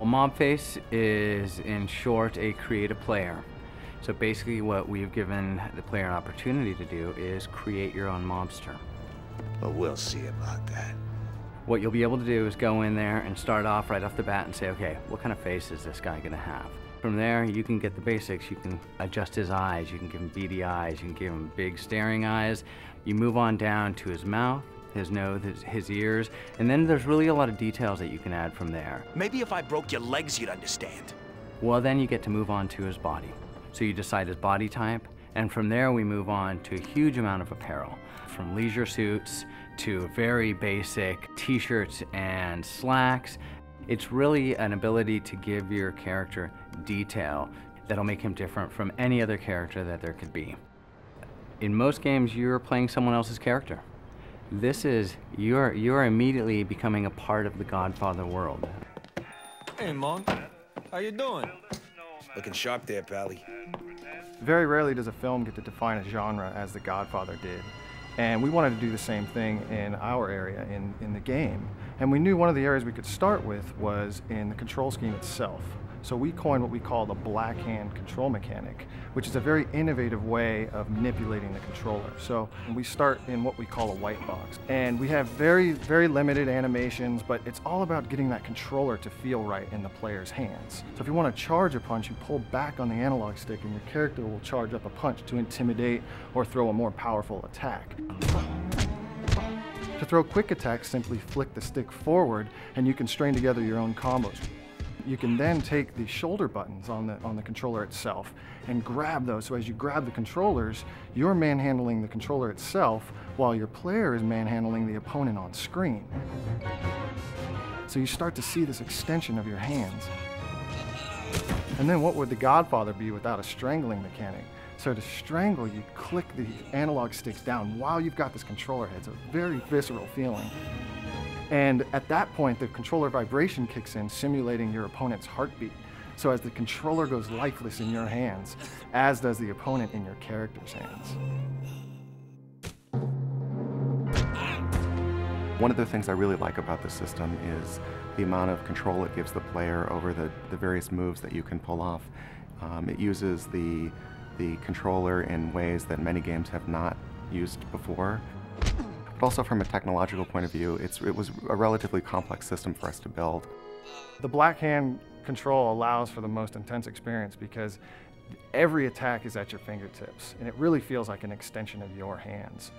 MobFace is, in short, a creative player. So basically what we've given the player an opportunity to do is create your own mobster. But we'll see about that. What you'll be able to do is go in there and start off right off the bat and say, okay, what kind of face is this guy gonna have? From there, you can get the basics. You can adjust his eyes, you can give him beady eyes, you can give him big staring eyes. You move on down to his mouth, his nose, his ears, and then there's really a lot of details that you can add from there. Maybe if I broke your legs, you'd understand. Well, then you get to move on to his body. So you decide his body type, and from there we move on to a huge amount of apparel, from leisure suits to very basic t-shirts and slacks. It's really an ability to give your character detail that'll make him different from any other character that there could be. In most games, you're playing someone else's character. This is, you're immediately becoming a part of the Godfather world. Hey, Monk. How you doing? Looking sharp there, Pally. Very rarely does a film get to define a genre as The Godfather did. And we wanted to do the same thing in our area, in the game. And we knew one of the areas we could start with was in the control scheme itself. So we coined what we call the black hand control mechanic, which is a very innovative way of manipulating the controller. So we start in what we call a white box. And we have very, very limited animations, but it's all about getting that controller to feel right in the player's hands. So if you want to charge a punch, you pull back on the analog stick and your character will charge up a punch to intimidate or throw a more powerful attack. To throw quick attacks, simply flick the stick forward and you can string together your own combos. You can then take the shoulder buttons on the controller itself and grab those. So as you grab the controllers, you're manhandling the controller itself while your player is manhandling the opponent on screen. So you start to see this extension of your hands. And then what would the Godfather be without a strangling mechanic? So to strangle, you click the analog sticks down while you've got this controller head. It's a very visceral feeling. And at that point, the controller vibration kicks in, simulating your opponent's heartbeat. So as the controller goes lifeless in your hands, as does the opponent in your character's hands. One of the things I really like about the system is the amount of control it gives the player over the various moves that you can pull off. It uses the controller in ways that many games have not used before. But also from a technological point of view, it was a relatively complex system for us to build. The black hand control allows for the most intense experience because every attack is at your fingertips, and it really feels like an extension of your hands.